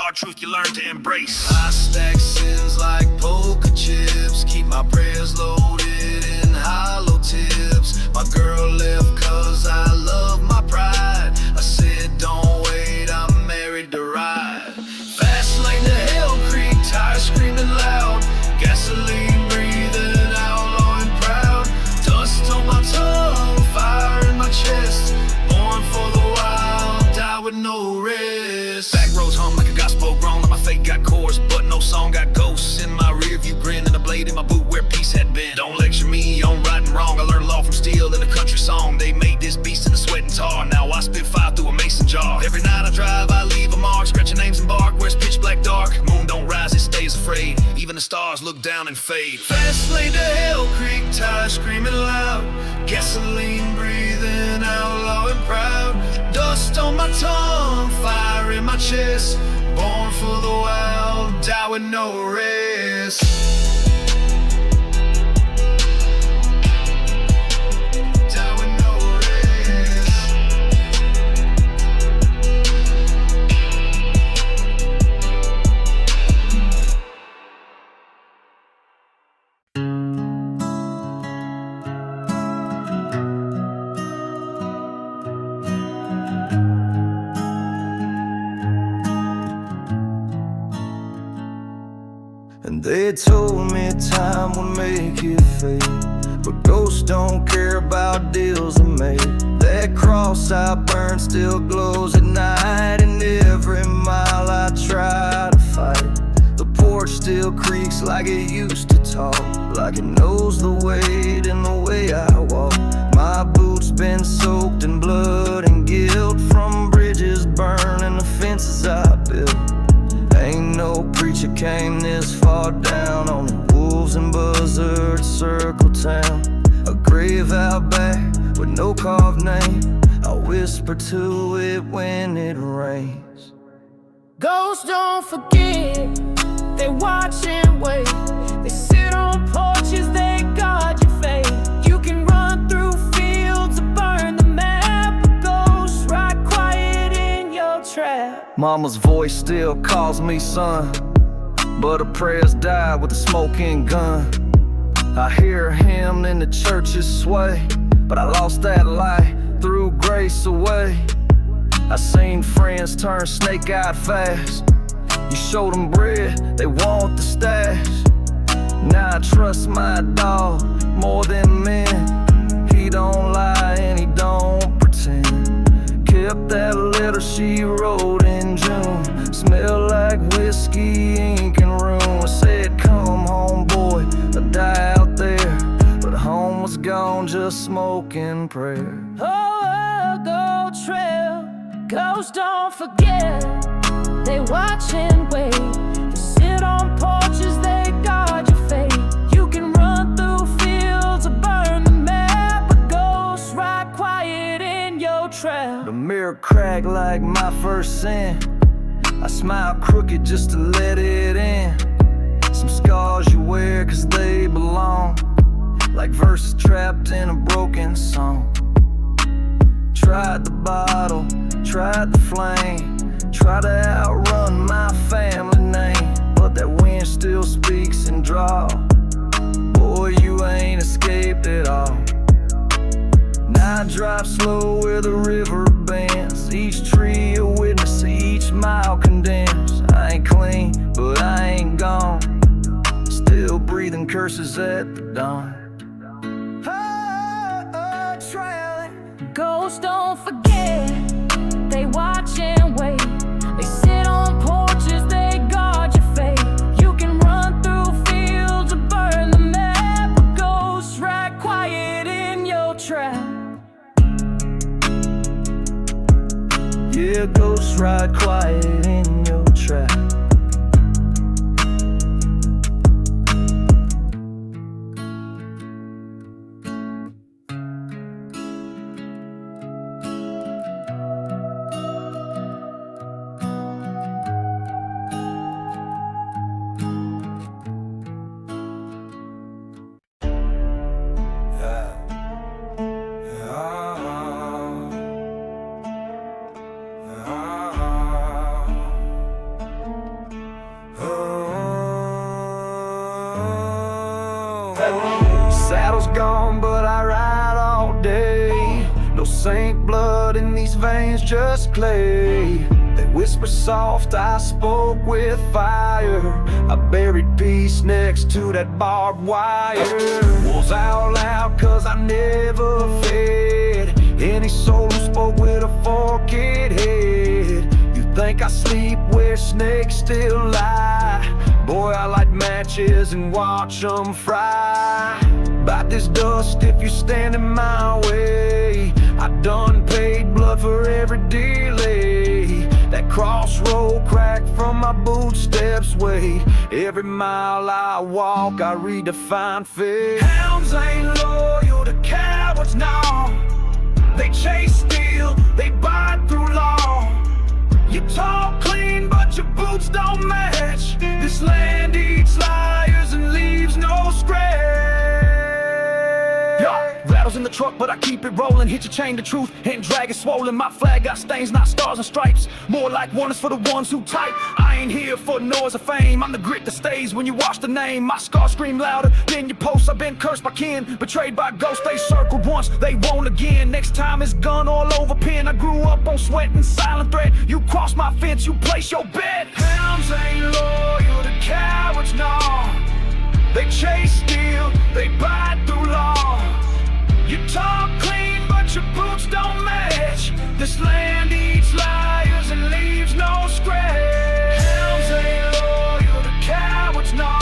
hard truth you learn to embrace. I stack sins like poker chips, keep my prayers loaded in hollow tips. My girl left cause I love my pride. I said don't wait, I'm married to ride. Fast lane to Hell Creek, tires screaming loud. Gasoline breathing, outlaw and proud. Dust on my tongue, fire in my chest. Born for the wild, die with no rest. Back roads hum like a gospel grown, like my fate got chorus, but no song got ghosts. In my rear view grin and a blade in my boot where peace had been. Don't lecture me on right and wrong, I learned law from steel in a country song. They made this beast in the sweat and tar, now I spit fire through a mason jar. Every night I drive, I leave a mark, scratching names and bark where it's pitch black dark. Moon don't rise, it stays afraid, even the stars look down and fade. Fast lane to Hell Creek, tires screaming loud. Gasoline breathing, outlaw and proud. Dust on my tongue, fire in my chest. Born for the wild, die with no rest. Die with no rest. And they told me time would make it fade, but ghosts don't care about deals I made. That cross I burned still glows at night, and every mile I try to fight, the porch still creaks like it used to talk, like it knows the weight and the way I walk. My boots been soaked in blood and guilt from bridges burning, the fences I built. Ain't no preacher came this far down on the wolves and buzzards circle town. A grave out back with no carved name, I whisper to it when it rains. Ghosts don't forget, they watch and wait. They sit on porches, they guard your fate. You can run through fields or burn the map, but ghosts ride quiet in your trap. Mama's voice still calls me son, but her prayers died with a smoking gun. I hear him in the church's sway, but I lost that light, threw grace away. I seen friends turn snake-eyed fast. You show them bread, they want the stash. Now I trust my dog more than men. He don't lie and he don't pretend. Kept that letter she wrote in June, smell like whiskey, ink and room. I said come home boy, I die out there, but home was gone, just smoke and prayer. Oh, go trail, ghosts don't forget, they watch and wait. They sit on porches, they guard your fate. You can run through fields or burn the map, but ghosts ride quiet in your trap. The mirror cracked like my first sin, I smile crooked just to let it in. Some scars you wear cause they belong, like verses trapped in a broken song. Tried the bottle, tried the flame, tried to outrun my family name, but that wind still speaks and draw. Boy, you ain't escaped at all. Now I drive slow where the river bends, each tree a witness, each mile condemns. I ain't clean, but I ain't gone, still breathing curses at the dawn. Ghosts don't forget, they watch and wait. They sit on porches, they guard your fate. You can run through fields or burn the map, but ghosts ride quiet in your trap. Yeah, ghosts ride quiet in your trap. Saddle's gone, but I ride all day. No saint blood in these veins, just clay. They whisper soft, I spoke with fire. I buried peace next to that barbed wire. Wolves out loud, cause I never fed any soul who spoke with a forked head. You think I sleep where snakes still lie? Boy, I light matches and watch them fry. Bite this dust if you stand in my way. I done paid blood for every delay. That crossroad crack from my boot steps weighed. Every mile I walk, I redefine fate. Hounds ain't loyal to cowards, no. They chase, steal, they bite through law. You talk clean, but your boots don't match. This land eats liars and leaves no scratch. Rattles in the truck, but I keep it rolling. Hit your chain to truth and drag it swollen. My flag got stains, not stars and stripes. More like warnings for the ones who type. I ain't here for noise or fame. I'm the grit that stays when you watch the name. My scars scream louder than your posts. I've been cursed by kin, betrayed by ghosts. They circled once, they won't again. Next time it's gun all over pen. I grew up on sweat and silent threat. You cross my fence, you place your bet. Hounds ain't loyal to cowards, no. They chase, steal, they bite through law. You talk clean, but your boots don't match. This land eats liars and leaves no scratch. Hounds ain't loyal to cowards, no.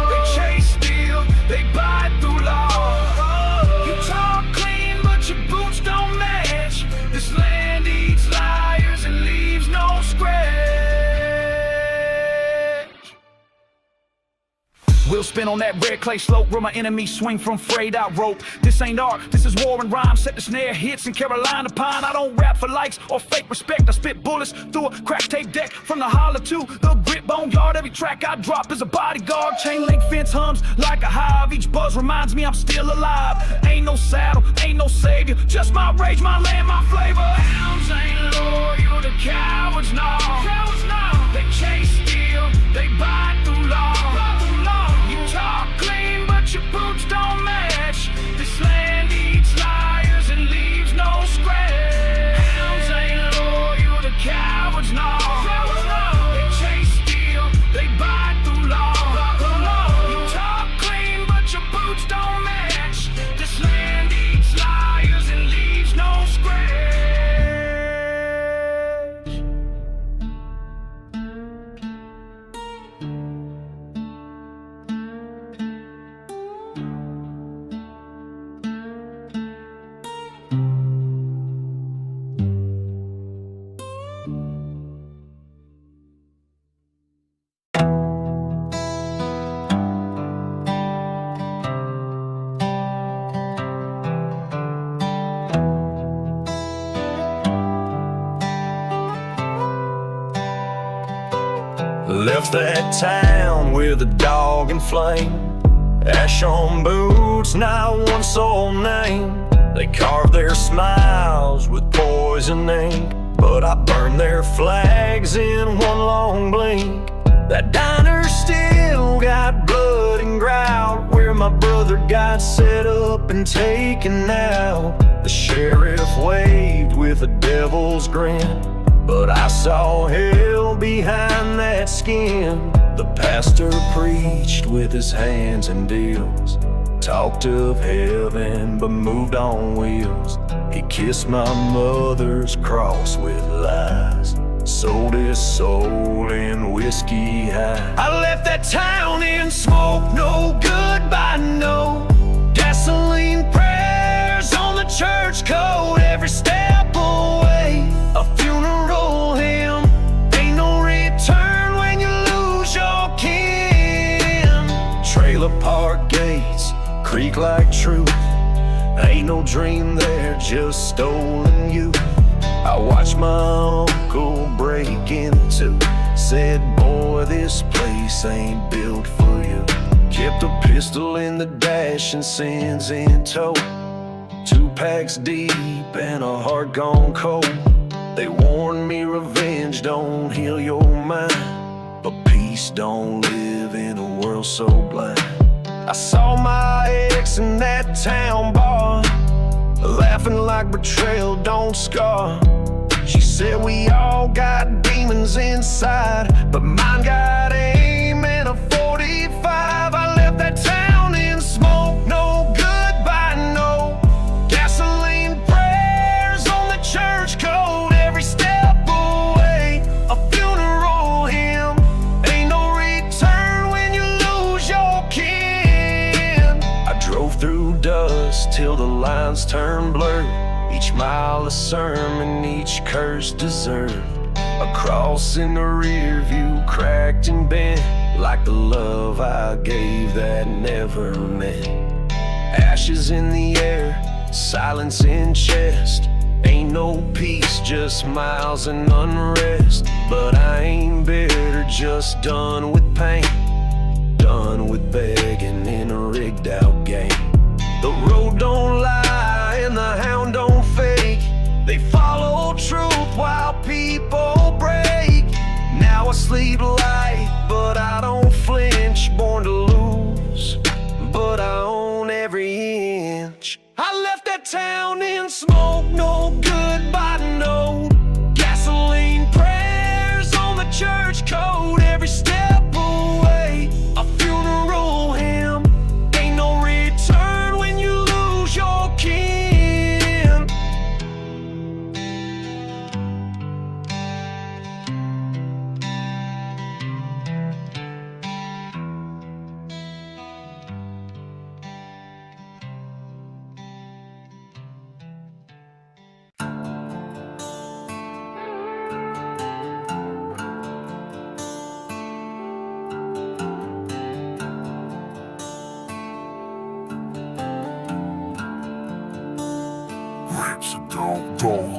They chase, steal, they bite through law. You talk clean, but your boots don't match. This land eats liars and leaves no scratch. We'll spin on that red clay slope where my enemies swing from frayed out rope. This ain't art, this is war and rhyme. Set the snare hits in Carolina pine. I don't rap for likes or fake respect. I spit bullets through a crack tape deck. From the holler to the grit bone yard. Every track I drop is a bodyguard. Chain link fence hums like a hive. Each buzz reminds me I'm still alive. Ain't no saddle, ain't no savior. Just my rage, my land, my flavor. Hounds ain't loyal to cowards, no. They chase, steal, they bite through law. Talk clean, but your boots don't match. This land eats liars and leaves no scratch. Hounds ain't loyal to cowards, no. They chase, steal, they bite through law. You talk clean, but your boots don't match. This land eats liars and leaves no scratch. Left that town with a dog and flame. Ash on boots, not one soul name. They carved their smiles with poison ink, but I burned their flags in one long blink. That diner still got blood and grout, where my brother got set up and taken out. The sheriff waved with a devil's grin, but I saw hell behind that skin. The pastor preached with his hands and deals, talked of heaven but moved on wheels. He kissed my mother's cross with lies, sold his soul in whiskey high. I left that town in smoke, no goodbye, no gasoline prayers on the church code. Every step away, a funeral hymn. Ain't no return when you lose your kin. Trailer park gates creak like truth. Ain't no dream there, just stolen youth. I watched my uncle break in two. Said, boy, this place ain't built for you. Kept a pistol in the dash and sins in tow. 2 packs deep and a heart gone cold. They warned me revenge don't heal your mind, but peace don't live in a world so blind. I saw my ex in that town bar, laughing like betrayal don't scar. She said we all got demons inside, but mine got aim and a 45. I left that town in smoke, no goodbye, no gasoline prayers on the church code. Every step away, a funeral hymn. Ain't no return when you lose your kin. I drove through dust till the lines turned blurred. Each mile a sermon, each curse deserved. A cross in the rear view, cracked and bent, like the love I gave that never meant. Ashes in the air, silence in chest. Ain't no peace, just miles and unrest. But I ain't bitter, just done with pain. Done with begging in a rigged out game. The road don't lie and the hound don't fake. They follow truth while people break. Now I sleep light, but I don't flinch. Born to lose, but I own every inch. I left that town in smoke, no goodbye, no gasoline prayers on the church code. Every step away, a funeral hymn. Ain't no return when you lose your kin.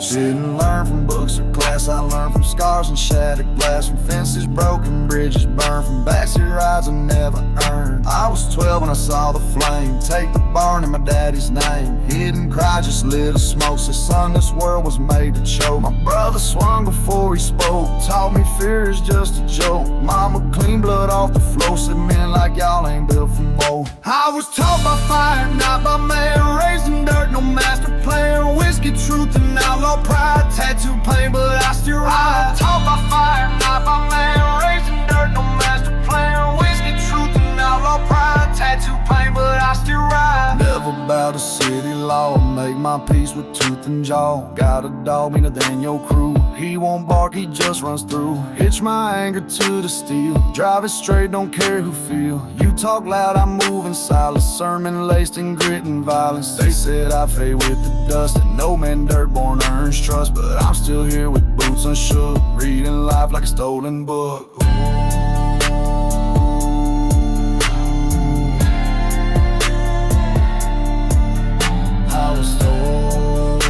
Didn't learn from books or class, I learned from scars and shattered glass, from fences, broken bridges burned, from backseat rides I never earned. I was 12 when I saw the flame take the barn in my daddy's name. He didn't cry, just lit a smoke, said son, this world was made to choke. My brother swung before he spoke, taught me fear is just a joke. Mama clean blood off the floor, said men like y'all ain't built for more. I was taught by fire, not by man, raised in dirt, no master plan. Whiskey, truth, and outlaw pride, tattoo pain, but I still ride. Taught by fire, not by man, raised in dirt, no master plan. Whiskey, truth, and outlaw pride, tattoo pain, but I still ride. Never bow to city law, make my peace with tooth and jaw. Got a dog meaner than your crew, he won't bark, he just runs through. Hitch my anger to the steel, drive it straight, don't care who feel. You talk loud, I move in silence, sermon laced in grit and violence. They said I fade with the dust, and no man dirt born earns trust. But I'm still here with boots unshook, reading life like a stolen book. I was told,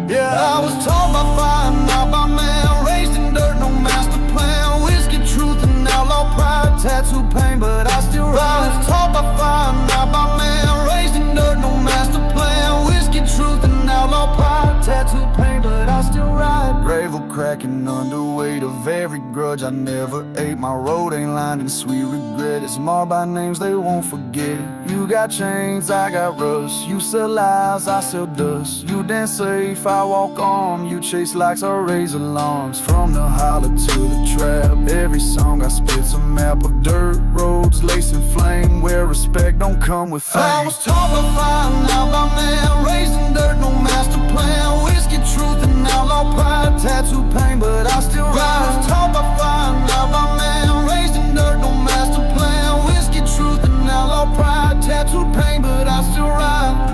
yeah, I was taught by fire, not by man, raised in dirt, no master plan. Whiskey, truth, and outlaw pride, tattoo pain, but I still ride. I was taught by fire, not by man, raised in dirt, no master plan. Whiskey, truth, and outlaw pride, tattoo pain, but I still ride. Gravel cracking under weight of every grudge I never ate. My road ain't lined in sweet regret, it's marred by names they won't forget. You got chains, I got rust. You sell lies, I sell dust. You dance safe, I walk on. You chase likes, I raise alarms. From the holler to the trap, every song I spit's a map of dirt roads laced in flame, where respect don't come with fame. I was taught by fire, now by man, raised in dirt, no master plan. Whiskey, truth, and outlaw pride, tattoo pain, but I still ride. I was taught by fire, now by man, raised in dirt, no master plan. Whiskey, truth, and outlaw pride, tattoo pain, but I still ride.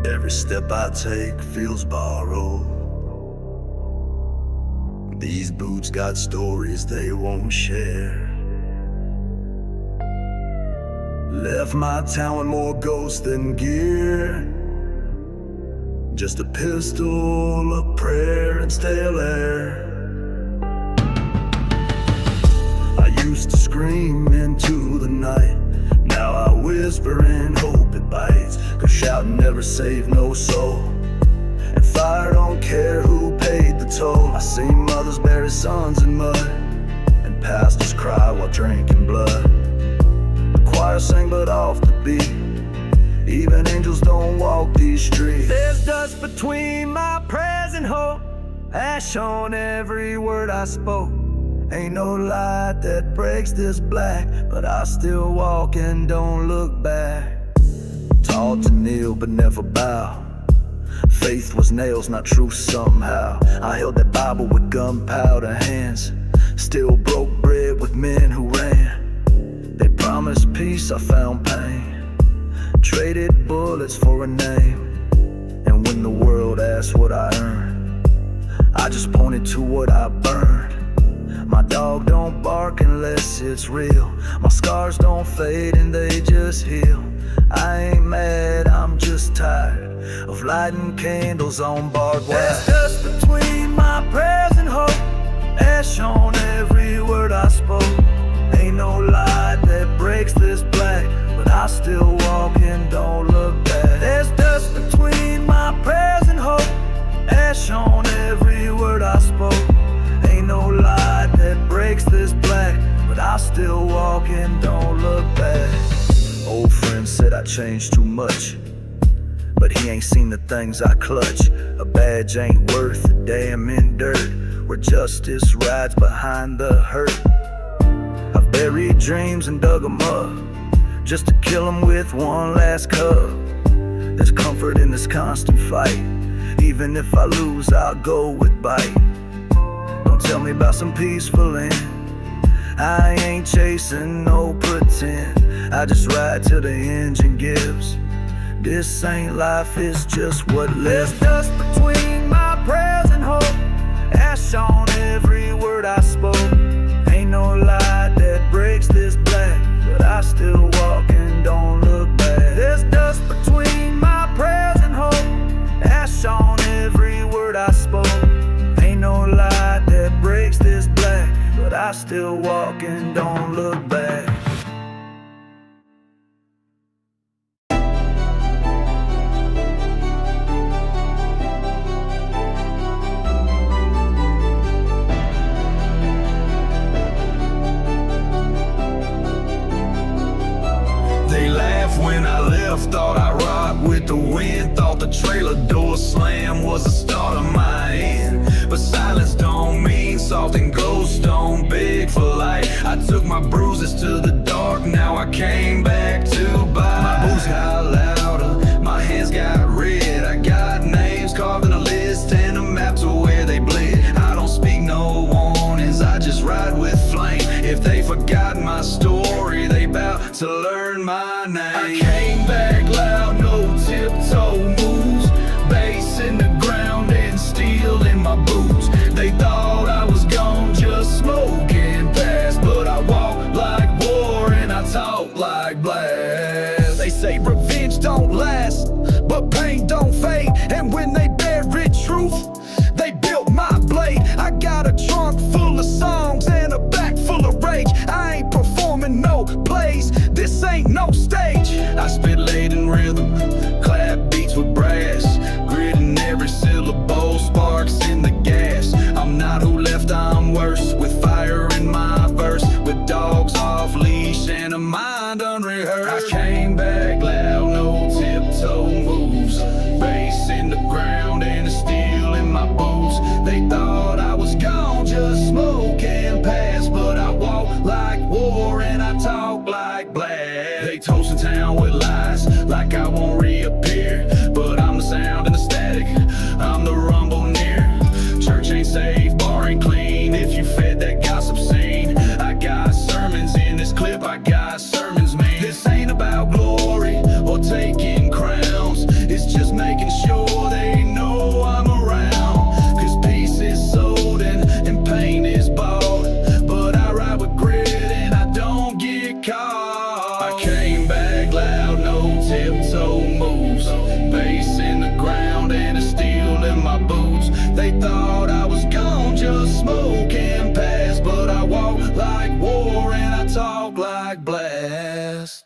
Every step I take feels borrowed. These boots got stories they won't share. Left my town with more ghosts than gear. Just a pistol, a prayer, and stale air. I used to scream into the night, now I whisper and hope it bites. shouting never save no soul. And fire don't care who paid the toll. I seen mothers bury sons in mud, and pastors cry while drinking blood. The choir sang but off the beat. Even angels don't walk these streets. There's dust between my prayers and hope, ash on every word I spoke. Ain't no light that breaks this black, but I still walk and don't look back. Taught to kneel but never bow. Faith was nails, not truth somehow. I held that Bible with gunpowder hands, still broke bread with men who ran. They promised peace, I found pain. Traded bullets for a name. And when the world asked what I earned, I just pointed to what I burned. My dog don't bark unless it's real. My scars don't fade and they just heal. I ain't mad, I'm just tired of lighting candles on barbed wire. There's dust between my prayers and hope, ash on every word I spoke. Ain't no light that breaks this black, but I still walk and don't look back. There's dust between my prayers and hope, ash on every word I spoke. Ain't no light that breaks this black, but I still walk and don't look back. Old friend said I changed too much, but he ain't seen the things I clutch. A badge ain't worth a damn in dirt, where justice rides behind the hurt. I've buried dreams and dug them up, just to kill them with one last cup. There's comfort in this constant fight. Even if I lose, I'll go with bite. Don't tell me about some peaceful end. I ain't chasing no pretend. I just ride till the engine gives. This ain't life, it's just what lives. There's dust between my prayers and hope, ash on every word I spoke. Ain't no light that breaks this black, but I still walk and don't look back. There's dust between my prayers and hope, ash on every word I spoke. Ain't no light that breaks this black, but I still walk and don't look back. When I left, thought I rocked with the wind. Thought the trailer door slam was the start of my end. But silence don't mean soft and ghosts don't beg for light. I took my bruises to the dark, now I came back to buy. My boots got louder, my hands got red. I got names carved in a list and a map to where they bled. I don't speak no warnings, I just ride with flame. If they forgot my story, they bout to learn my name. I came back loud, no tiptoe moves, bass in the ground and steel in my boots. They thought I was gone, just smoking past, but I walk like war and I talk like blast. They say revenge don't last, but pain don't fade. And when they buried truth, they built my blade. I got a trunk full of songs and a back full of rage. I ain't performing no plays, this ain't no stage. I spit laden rhythm, clap beats with brass, gritting every syllable, sparks in the gas. I'm not who left, I'm worse, with fire in my verse, with dogs off leash and a mind unrehearsed. I came back loud, no tiptoe moves, bass in the ground and a steel in my boots. They thought I was gone, just smoke and pass, but I walk like war and I talk like blast. They toasting town with lies, like I won't reappear, but I'm the sound and the static, I'm the rumble near. Church ain't safe, bar ain't clean, if you fed that gossip scene. I got sermons in this clip, I got sermons, man. This ain't about glory or taking crowns, it's just making sure they know I'm around. Cause peace is sold and pain is bought, but I ride with grit and I don't get caught. I came back loud, no tiptoe moves, bass in the ground and a steel in my boots. They thought I was gone, just smoke and pass, but I walk like war and I talk like blast.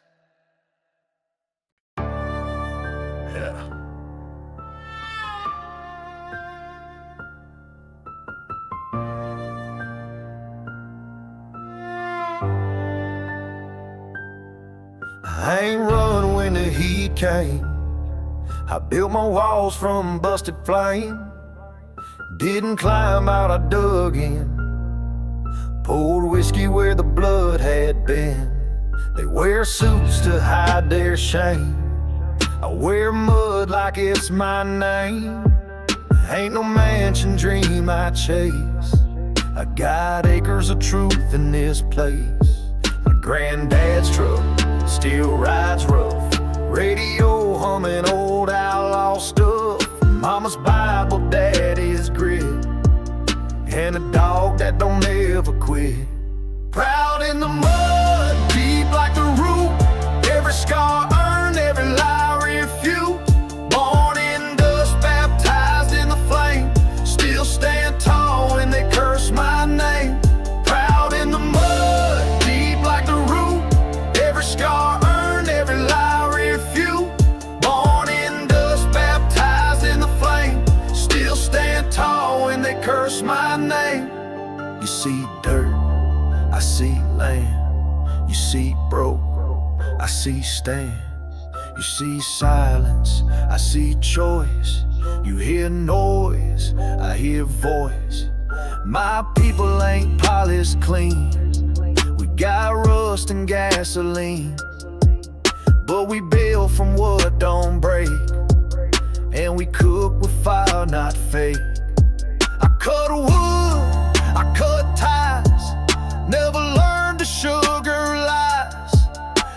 I ain't run when the heat came. I built my walls from busted flame. Didn't climb out, I dug in. Poured whiskey where the blood had been. They wear suits to hide their shame. I wear mud like it's my name. Ain't no mansion dream I chase. I got acres of truth in this place. My granddad's truck still rides rough. Radio humming old outlaw stuff. Mama's Bible, daddy's grit, and a dog that don't ever quit. Proud in the mud, deep like the root. Every scar earned, every lie refute. Born in dust, baptized in the flame. Still stand tall when they curse my name. Proud in the mud, deep like the root. Every scar earned, every lie refute. Born in dust, baptized in the flame. Still stand tall when they curse my name. You see dirt, I see land. You see broke, I see stand. You see silence, I see choice. You hear noise, I hear voice. My people ain't polished clean. We got rust and gasoline, but we build from what don't break, and we cook with fire, not fake. I cut wood, I cut ties. Never learned to sugar lies.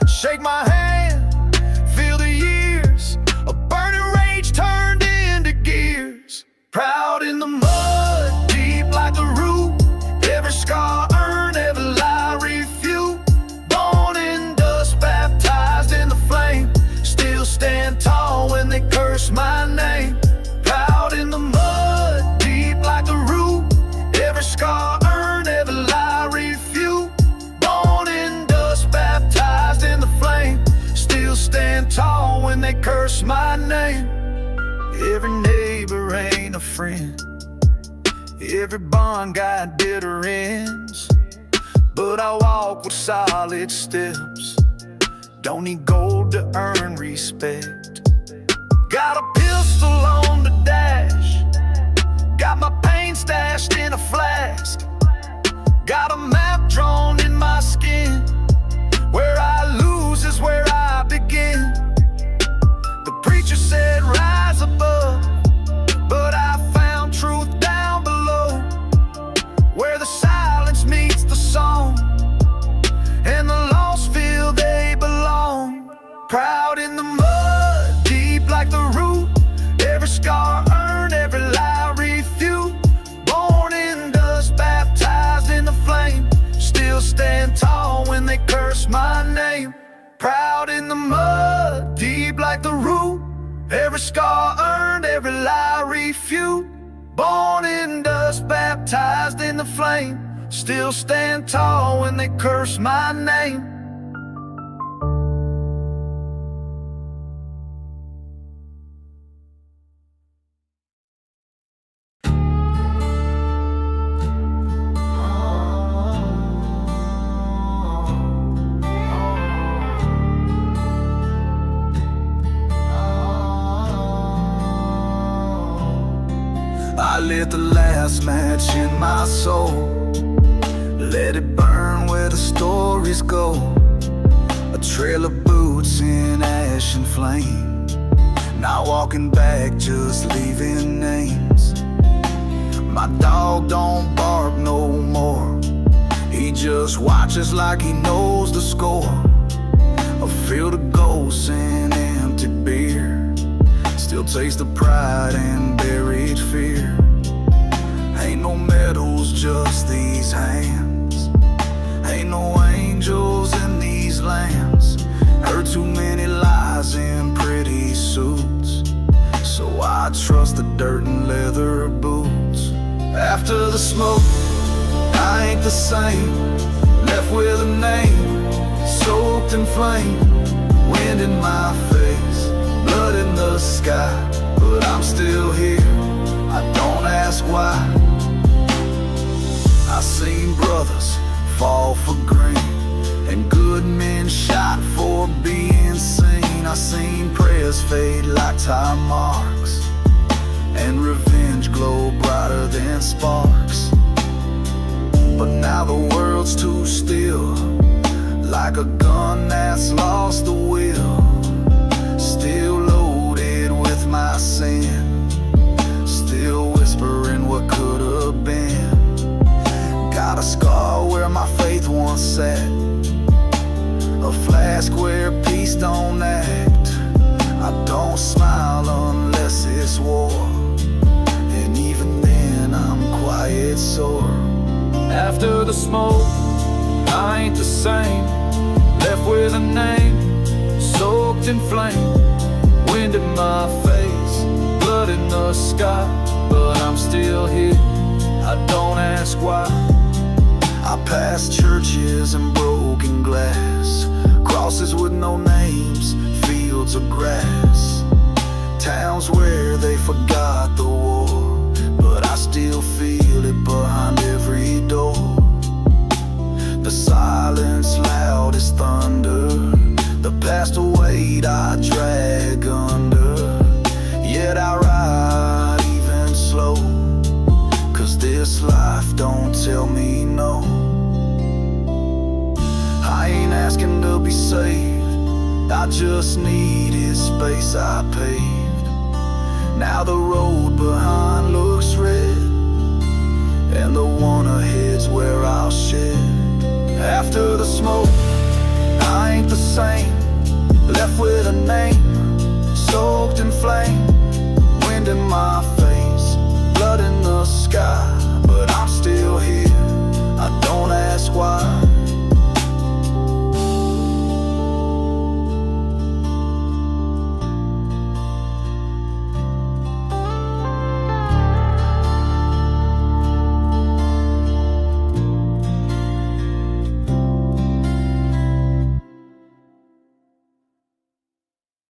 Shake my hand, feel the years. A burning rage turned into gears. Proud in the mud, deep like the root. Every scar earned, every lie refute. Born in dust, baptized in the flame. Still stand tall when they curse my name. Proud in the mud, deep like the root. Every scar earned, every lie refute. Born in dust, baptized in the flame. Still stand tall when they curse my name. Every neighbor ain't a friend. Every bond got bitter ends. But I walk with solid steps. Don't need gold to earn respect. Got a pistol on the dash. Got my pain stashed in a flask. Got a map drawn in my skin. Where I lose is where I begin. The preacher said rise above, but I found truth down below. Where the silence meets the song, and the lost feel they belong. Proud in the mud, deep like the root. Every scar earned, every lie refute. Born in dust, baptized in the flame. Still stand tall when they curse my name. Proud in the mud, deep like the root. Every scar earned, every lie refute. Born in dust, baptized in the flame. Still stand tall when they curse my name. I lit the last match in my soul. Let it burn where the stories go. A trail of boots in ash and flame. Not walking back, just leaving names. My dog don't bark no more. He just watches like he knows the score. A field of ghosts and empty beer. Still taste the pride and buried fear. Ain't no medals, just these hands. Ain't no angels in these lands. Heard too many lies in pretty suits, so I trust the dirt and leather boots. After the smoke, I ain't the same. Left with a name, soaked in flame. Wind in my face, blood in the sky, but I'm still here, I don't ask why. I seen brothers fall for green, and good men shot for being like time marks, and revenge glow brighter than sparks. But now the world's too still, like a gun that's lost the will. Still loaded with my sin, still whispering what could have been. Got a scar where my faith once sat, a flask where peace don't act. I don't smile unless it's war, and even then I'm quiet sore. After the smoke, I ain't the same. Left with a name, soaked in flame. Wind in my face, blood in the sky, but I'm still here, I don't ask why. I passed churches and broken glass, crosses with no names, fields of grass, towns where they forgot the war, but I still feel it behind every door. The silence loud as thunder, the past weight I drag under. Yet I ride even slow, 'cause this life don't tell me no. I ain't asking to be saved, I just needed space I paved. Now the road behind looks red, and the one ahead's where I'll shed. After the smoke, I ain't the same. Left with a name, soaked in flame. Wind in my face,